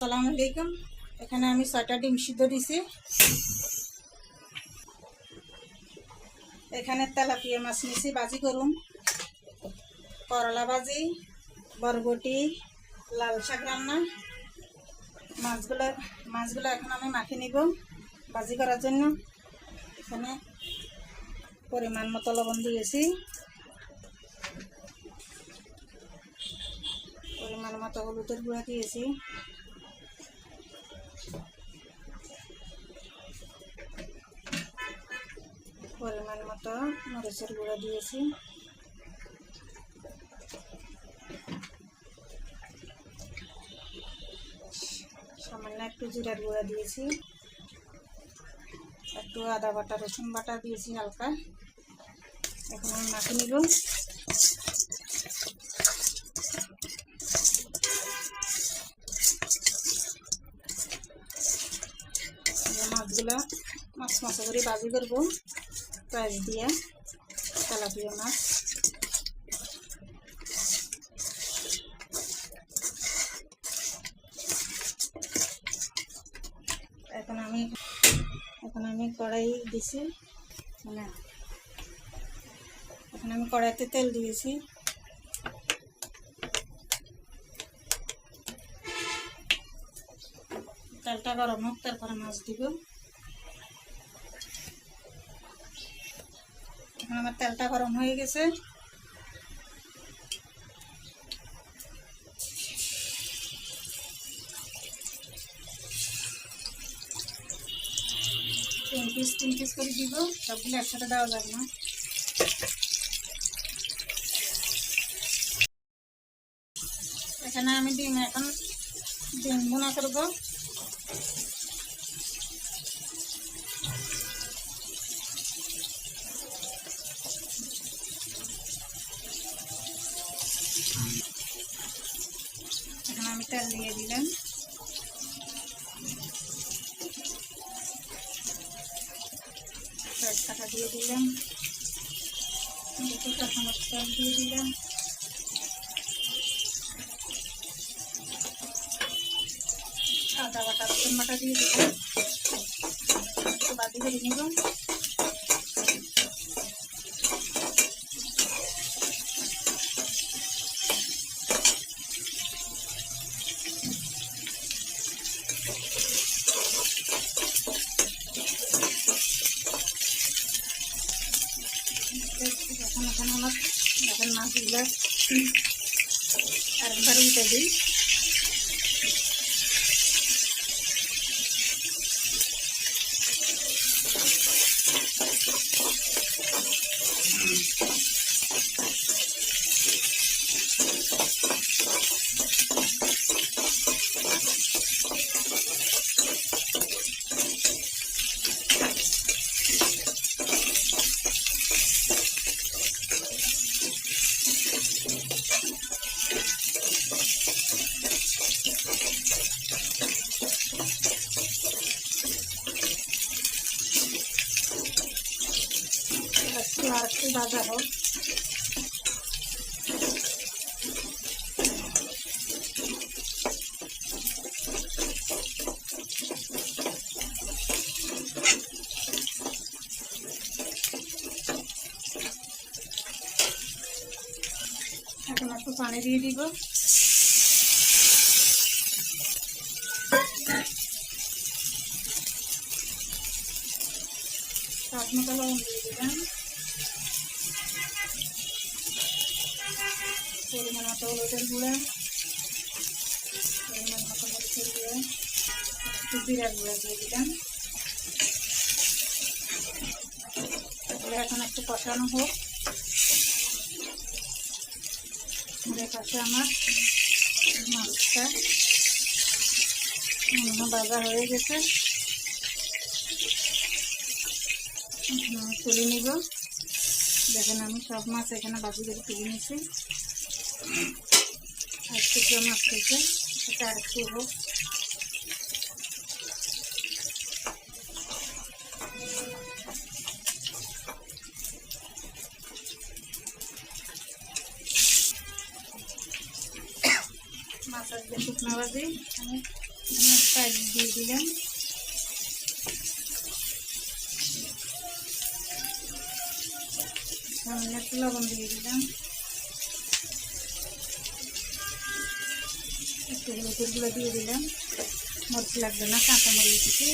আসসালামু আলাইকুম। এখানে আমি 6টা ডিম সিদ্ধ দিছি। এখানে তেলাপিয়া মাছ নিছি, ভাজি করুন। করলা ভাজি, বরবটি, লাল শাক রান্না। মাছগুলো এখন আমি মাখিয়ে নিব ভাজি করার জন্য। এখানে পরিমাণ মতো লবণ দিয়েছি, পরিমাণ মতো হলুদের গুঁড়া দিয়েছি, পরিমাণ মতো মরিচের গুঁড়া দিয়েছি, সামান্য একটু জিরার গুঁড়া দিয়েছি, একটু আদা বাটা রসুন বাটা দিয়েছি হালকা। এখন আমি মাখিয়ে নিব। মাছগুলো মাছ করে ভাজি করবো পেঁয়াজ দিয়ে, তেলাপিয়া মাছ। এখন আমি কড়াই দিছি, এখন আমি কড়াইতে তেল দিয়েছি। তেলটা গরম হোক, তারপরে মাছ দিব। এখন আমার তেলটা গরম হয়ে গেছে। তিন পিস করে দিব, সবগুলো একসাথে দেওয়া যাবে না। এখানে আমি ডিম ভুনা করবো। এখন আমি তেল দিয়ে দিলাম, টাকা দিয়ে দিলাম, দুটো চামচ তেল দিয়ে দিলাম, আদা বাটা রসুন বাটা দিয়ে দিলাম, একটু বাদি করে নিব। এখন আমার এখন মাছগুলো আরেকবার উঠে দিই। আরেকটু ভাজা হোক। এখন একটু পানি দিয়ে দিব। স্বাদ মতো লবণ দিয়ে দিলাম, পরিমাণ মতো হলুদের গুঁড়া, পরিমাণ মতো মরিচের গুঁড়া, একটু জিরার গুঁড়া দিয়ে দিলাম। তারপরে এখন একটু কষানো হোক। পাশে আমার মাছটা ভাজা হয়ে গেছে, তুলে নিব। দেখেন আমি সব মাছ এখানে ভাজি করে তুলে নিয়েছি। আর টুকরো মাছ থেকে এটা আরেকটু হোক। মাছ আসবে শুকনো ভাজি আমি দিয়ে দিলাম, সামনে একটু লবণ দিয়ে দিলাম, একটু হলুদের গুঁড়ো দিয়ে দিলাম, মরিচ লাগবে না, কাঁচা মরিচ দিতে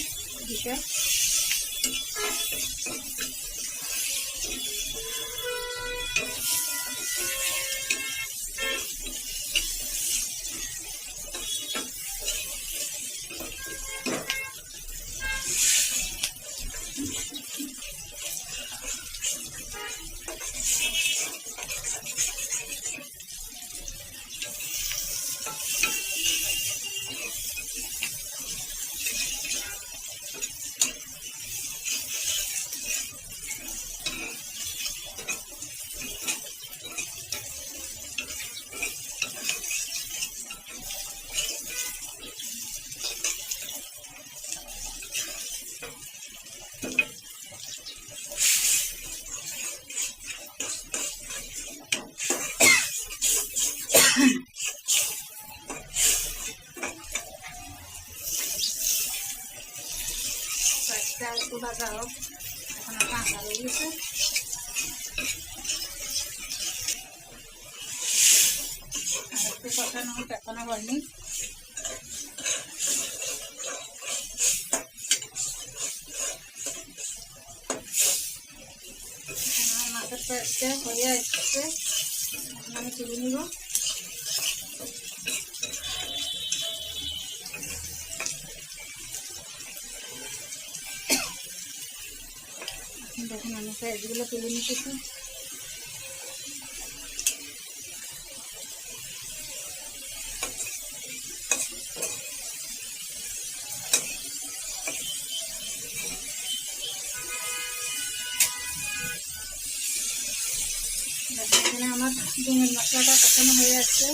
একটু ভাজা হোক। এখন কাঁচা হয়ে গেছে, আর একটু কষানো হোক, এখনো হয়নি। মাছের পেঁয়াজটা হয়ে আসছে, এখন আমি তুলে নিব। দেখুন আমি পেঁয়াজগুলো তুলে নিতেছি। এখানে আমার ডিমের মশলাটা কষানো হয়ে যাচ্ছে।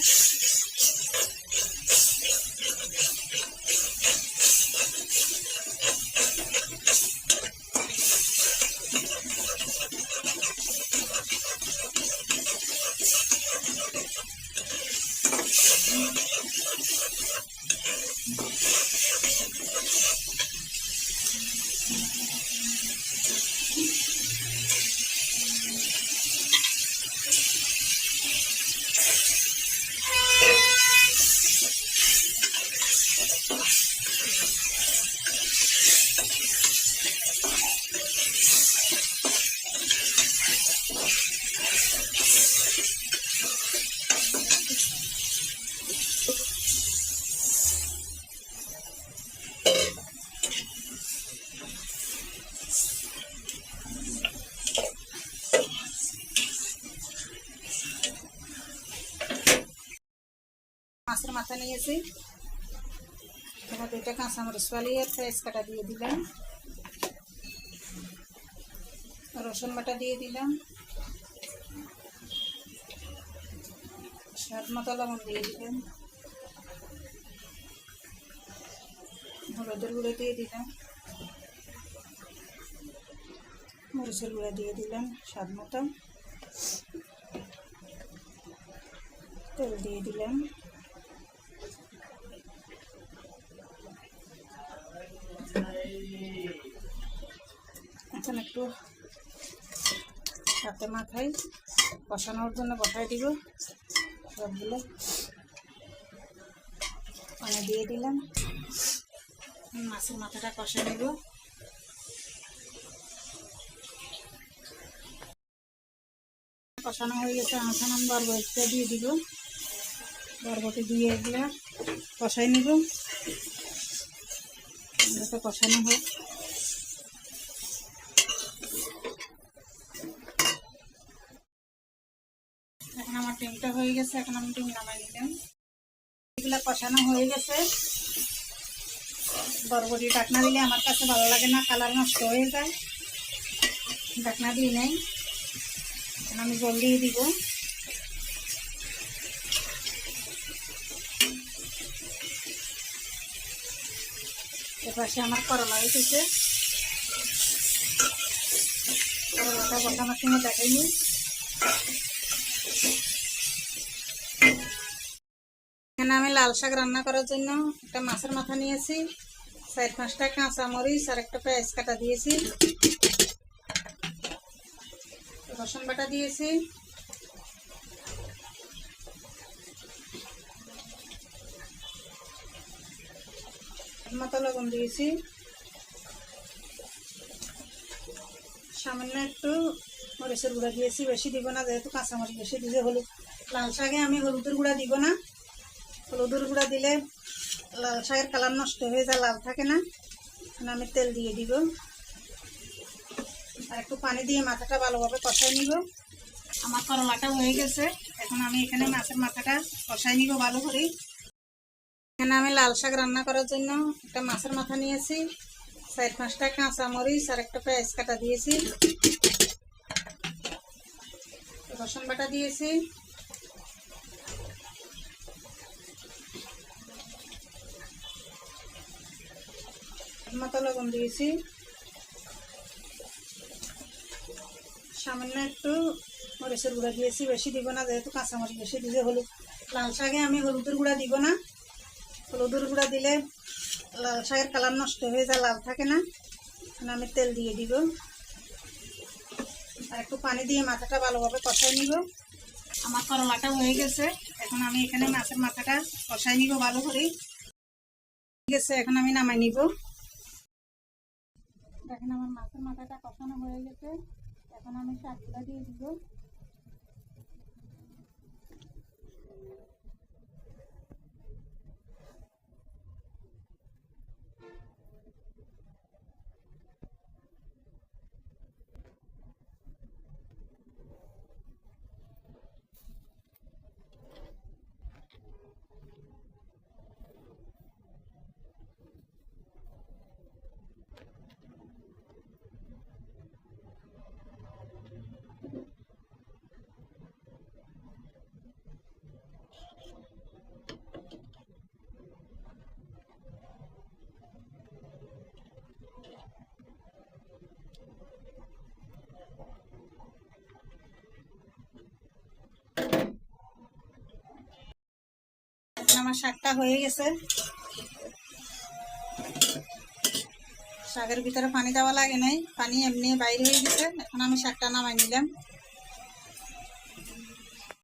মাছের মাথা নিয়েছি, এখানে 2টা কাঁচামরিচ ফালিয়ে পেঁয়াজ কাটা দিয়ে দিলাম, রসুন বাটা দিয়ে দিলাম, স্বাদ মতো লবণ দিয়ে দিলাম, হলুদের গুঁড়ো দিয়ে দিলাম, মরিচের গুঁড়ো দিয়ে দিলাম স্বাদ মতো, তেল দিয়ে দিলাম, এখন একটু হাতে মাখাই কষানোর জন্য বসাই দিব। সবগুলো পানি দিয়ে দিলাম, মাছের মাথাটা কষা নেব। কষানো হয়ে গেছে, এখন আমি বরবটিটা দিয়ে দিব। বরবটি দিয়ে এগুলা কষাই নিব, যাতে কষানো হোক। এখন আমার ডিমটা হয়ে গেছে, এখন আমি ডিম নামাই নিলাম। এগুলা কষানো হয়ে গেছে। বরবটি ঢাকনা দিলে আমার কাছে ভালো লাগে না, কালার নষ্ট হয়ে যায়, ঢাকনা দিয়ে নেই। এখন আমি জল দিয়ে দিব। এপাশে আমার করলা এসেছে, করলাটা বসানোর সময় দেখাইনি। এখানে এখানে আমি লাল শাক রান্না করার জন্য একটা মাছের মাথা নিয়েছি, 4-5টা কাঁচা মরিচ আর একটা পেঁয়াজ কাটা দিয়েছি, রসুন বাটা দিয়েছি, মতো লবণ দিয়েছি, সামান্য একটু মরিচের গুঁড়া দিয়েছি, বেশি দিব না যেহেতু কাঁচামরিচ বেশি দিলে হলুদ। লাল শাকে আমি হলুদের গুঁড়া দিব না, হলুদের গুঁড়া দিলে লাল শাকের কালার নষ্ট হয়ে যায়, লাল থাকে না। এখন আমি তেল দিয়ে দিব আর একটু পানি দিয়ে মাথাটা ভালোভাবে কষাই নিব। আমার করলাটা হয়ে গেছে, এখন আমি এখানে মাছের মাথাটা কষাই নিব ভালো করে। এখানে আমি লাল শাক রান্না করার জন্য একটা মাছের মাথা নিয়েছি, 4-5টা কাঁচা মরিচ আর একটা পেঁয়াজ কাটা দিয়েছি, রসুন বাটা দিয়েছি, মতো লবণ দিয়েছি, সামান্য একটু মরিচের গুঁড়া দিয়েছি, বেশি দিব না যেহেতু কাঁচামরিচ বেশি দিলে হলুদ। লাল শাকে আমি হলুদের গুঁড়া দিব না, হলুদের গুঁড়া দিলে লাল শাকের কালার নষ্ট হয়ে যায়, লাল থাকে না। এখন আমি তেল দিয়ে দিব আর একটু পানি দিয়ে মাথাটা ভালোভাবে কষাই নিব। আমার করলাটা হয়ে গেছে, এখন আমি এখানে মাছের মাথাটা কষাই নিব ভালো করে। ঠিক আছে, এখন আমি নামাই নিব। দেখেন আমার মাছের মাথাটা কষানো হয়ে গেছে, এখন আমি শাকগুলো দিয়ে দিব। আমার শাকটা হয়ে গেছে, শাকের ভিতরে পানি দেওয়া লাগে নাই, পানি এমনি বাইরে হয়ে গেছে। এখন আমি শাকটা নামাই নিলাম।